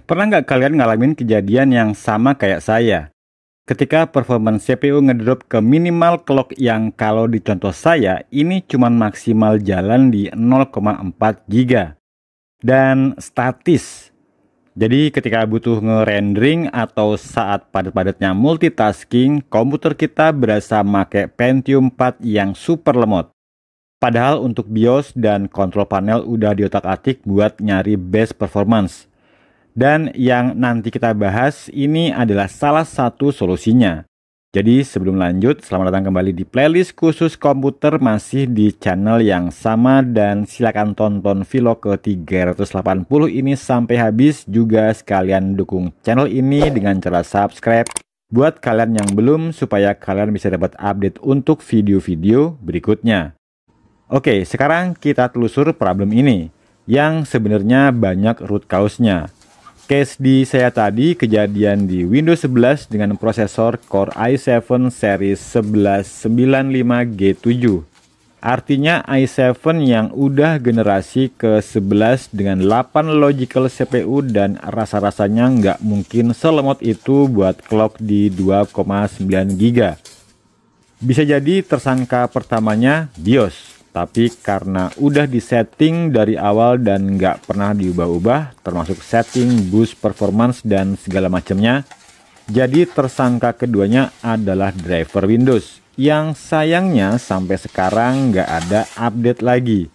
Pernah nggak kalian ngalamin kejadian yang sama kayak saya? Ketika performance CPU ngedrop ke minimal clock yang kalau di contoh saya, ini cuman maksimal jalan di 0,4 giga. Dan statis. Jadi ketika butuh nge-rendering atau saat padat-padatnya multitasking, komputer kita berasa make Pentium 4 yang super lemot. Padahal untuk BIOS dan kontrol panel udah diotak-atik buat nyari best performance. Dan yang nanti kita bahas ini adalah salah satu solusinya. Jadi sebelum lanjut, selamat datang kembali di playlist khusus komputer masih di channel yang sama. Dan silakan tonton vlog ke 380 ini sampai habis. Juga sekalian dukung channel ini dengan cara subscribe buat kalian yang belum, supaya kalian bisa dapat update untuk video-video berikutnya. Oke, sekarang kita telusur problem ini yang sebenarnya banyak root cause-nya. Case di saya tadi kejadian di Windows 11 dengan prosesor Core i7 series 1195G7. Artinya i7 yang udah generasi ke-11 dengan 8 logical CPU, dan rasa-rasanya nggak mungkin selemot itu buat clock di 2,9 GB. Bisa jadi tersangka pertamanya BIOS. Tapi karena udah disetting dari awal dan nggak pernah diubah-ubah, termasuk setting, boost performance, dan segala macamnya, jadi tersangka keduanya adalah driver Windows, yang sayangnya sampai sekarang nggak ada update lagi.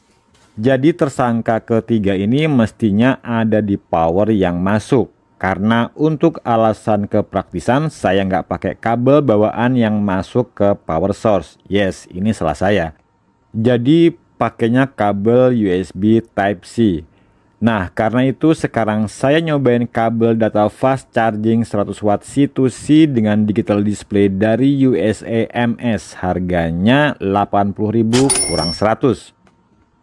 Jadi tersangka ketiga ini mestinya ada di power yang masuk. Karena untuk alasan kepraktisan, saya nggak pakai kabel bawaan yang masuk ke power source. Yes, ini salah saya. Jadi pakainya kabel USB Type-C. Nah, karena itu sekarang saya nyobain kabel data fast charging 100 watt C2C dengan digital display dari USA MS. Harganya 80.000 kurang 100.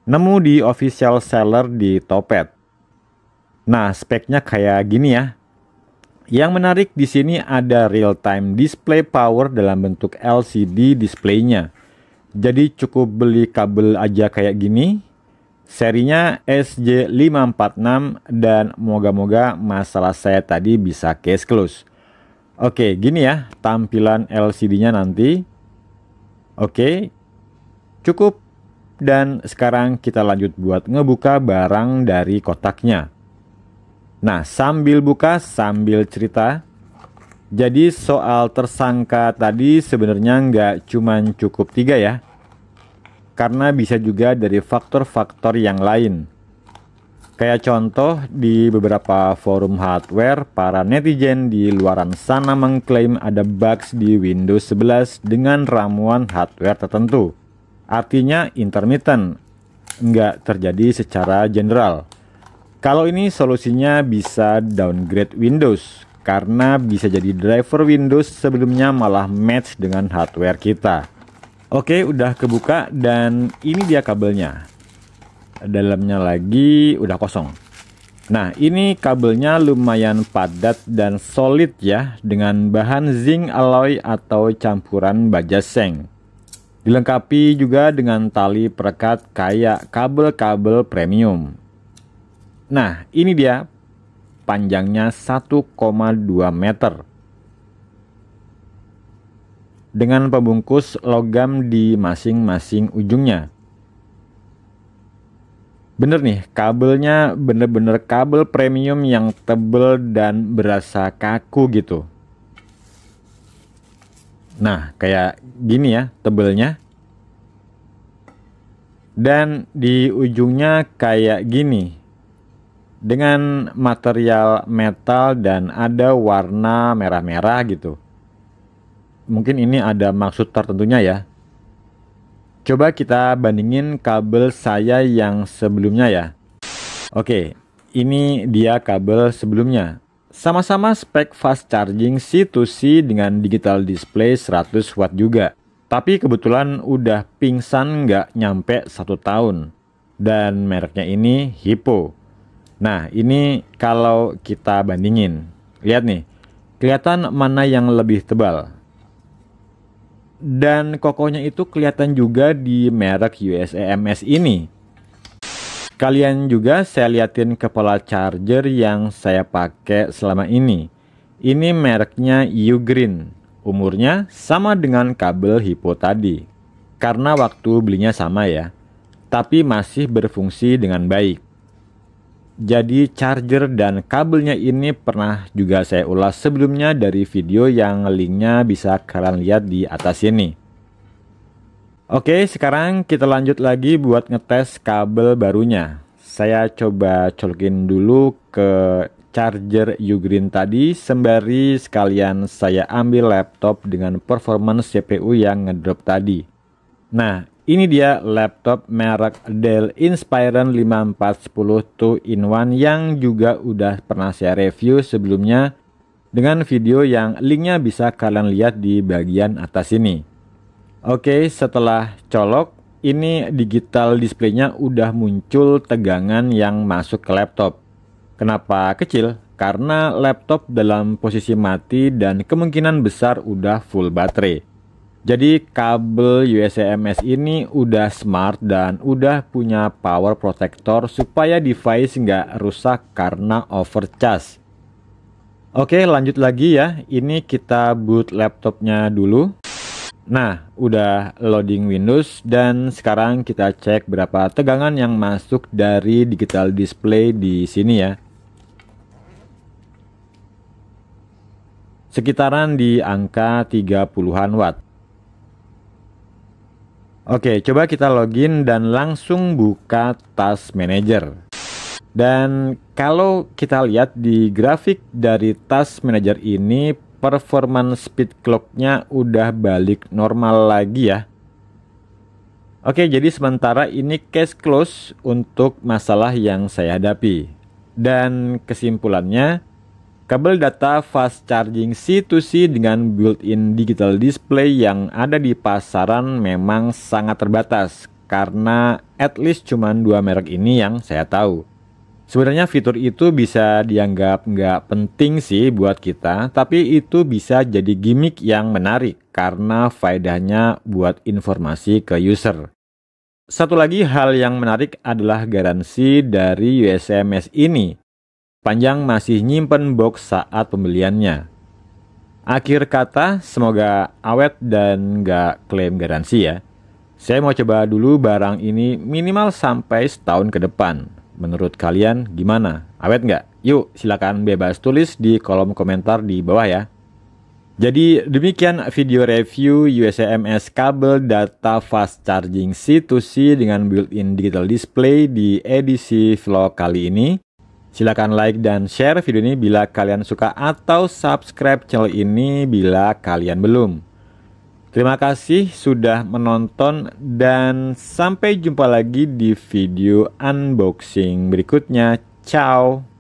Nemu di official seller di Topet. Nah, speknya kayak gini ya. Yang menarik di sini ada real time display power dalam bentuk LCD displaynya. Jadi cukup beli kabel aja kayak gini. Serinya SJ546, dan moga-moga masalah saya tadi bisa case close. Oke, gini ya tampilan LCD-nya nanti. Oke, cukup. Dan sekarang kita lanjut buat ngebuka barang dari kotaknya. Nah, sambil buka sambil cerita. Jadi soal tersangka tadi sebenarnya nggak cuman cukup 3 ya. Karena bisa juga dari faktor-faktor yang lain. Kayak contoh di beberapa forum hardware, para netizen di luaran sana mengklaim ada bugs di Windows 11 dengan ramuan hardware tertentu. Artinya intermittent, nggak terjadi secara general. Kalau ini solusinya bisa downgrade Windows. Karena bisa jadi driver Windows sebelumnya malah match dengan hardware kita. Oke, udah kebuka dan ini dia kabelnya. Dalamnya lagi udah kosong. Nah, ini kabelnya lumayan padat dan solid ya, dengan bahan zinc alloy atau campuran baja seng. Dilengkapi juga dengan tali perekat kayak kabel-kabel premium. Nah, ini dia. Panjangnya 1,2 meter. Dengan pembungkus logam di masing-masing ujungnya. Bener nih, kabelnya bener-bener kabel premium yang tebel dan berasa kaku gitu. Nah, kayak gini ya tebelnya. Dan di ujungnya kayak gini. Dengan material metal dan ada warna merah-merah gitu. Mungkin ini ada maksud tertentunya ya. Coba kita bandingin kabel saya yang sebelumnya ya. Oke, ini dia kabel sebelumnya. Sama-sama spek fast charging C2C dengan digital display 100 watt juga. Tapi kebetulan udah pingsan nggak nyampe 1 tahun. Dan mereknya ini Hippo. Nah, ini kalau kita bandingin. Lihat nih, kelihatan mana yang lebih tebal. Dan kokohnya itu kelihatan juga di merek USA MS ini. Sekalian juga saya liatin kepala charger yang saya pakai selama ini. Ini mereknya Ugreen. Umurnya sama dengan kabel Hypo tadi. Karena waktu belinya sama ya. Tapi masih berfungsi dengan baik. Jadi charger dan kabelnya ini pernah juga saya ulas sebelumnya dari video yang linknya bisa kalian lihat di atas ini. Oke, sekarang kita lanjut lagi buat ngetes kabel barunya. Saya coba colokin dulu ke charger Ugreen tadi sembari sekalian saya ambil laptop dengan performance CPU yang ngedrop tadi. Nah, ini dia laptop merek Dell Inspiron 5410 2-in-1 yang juga udah pernah saya review sebelumnya dengan video yang linknya bisa kalian lihat di bagian atas ini. Oke, setelah colok, ini digital displaynya udah muncul tegangan yang masuk ke laptop. Kenapa kecil? Karena laptop dalam posisi mati dan kemungkinan besar udah full baterai. Jadi kabel USB-MS ini udah smart dan udah punya power protector supaya device nggak rusak karena overcharge. Oke, lanjut lagi ya. Ini kita boot laptopnya dulu. Nah, udah loading Windows dan sekarang kita cek berapa tegangan yang masuk dari digital display di sini ya. Sekitaran di angka 30-an watt. Oke, coba kita login dan langsung buka Task Manager. Dan kalau kita lihat di grafik dari Task Manager ini, performance speed clock-nya udah balik normal lagi ya. Oke, jadi sementara ini case close untuk masalah yang saya hadapi. Dan kesimpulannya, kabel data fast charging C2C dengan built-in digital display yang ada di pasaran memang sangat terbatas karena at least cuma 2 merek ini yang saya tahu. Sebenarnya fitur itu bisa dianggap nggak penting sih buat kita, tapi itu bisa jadi gimmick yang menarik karena faedahnya buat informasi ke user. Satu lagi hal yang menarik adalah garansi dari USB-MS ini. Panjang masih nyimpen box saat pembeliannya. Akhir kata, semoga awet dan nggak klaim garansi ya. Saya mau coba dulu barang ini minimal sampai setahun ke depan. Menurut kalian gimana? Awet nggak? Yuk silakan bebas tulis di kolom komentar di bawah ya. Jadi demikian video review USB-MS kabel data fast charging C2C dengan built-in digital display di edisi vlog kali ini. Silakan like dan share video ini bila kalian suka atau subscribe channel ini bila kalian belum. Terima kasih sudah menonton dan sampai jumpa lagi di video unboxing berikutnya. Ciao.